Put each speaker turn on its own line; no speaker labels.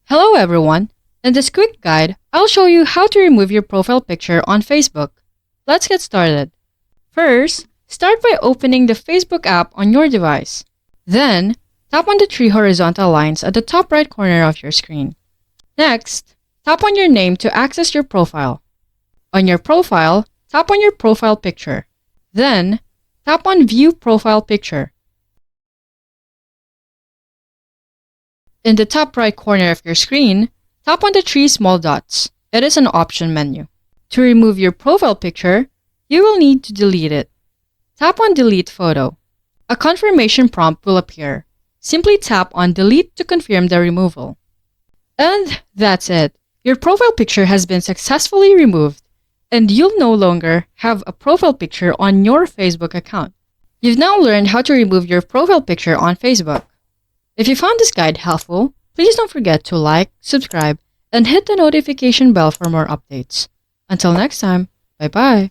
Hello everyone! In this quick guide, I'll show you how to remove your profile picture on Facebook. Let's get started. First, start by opening the Facebook app on your device. Then, tap on the three horizontal lines at the top right corner of your screen. Next, tap on your name to access your profile. On your profile, tap on your profile picture. Then, tap on View Profile Picture. In the top right corner of your screen, tap on the three small dots. It is an option menu. To remove your profile picture, you will need to delete it. Tap on Delete Photo. A confirmation prompt will appear. Simply tap on Delete to confirm the removal. And that's it. Your profile picture has been successfully removed, and you'll no longer have a profile picture on your Facebook account. You've now learned how to remove your profile picture on Facebook. If you found this guide helpful, please don't forget to like, subscribe, and hit the notification bell for more updates. Until next time, bye-bye.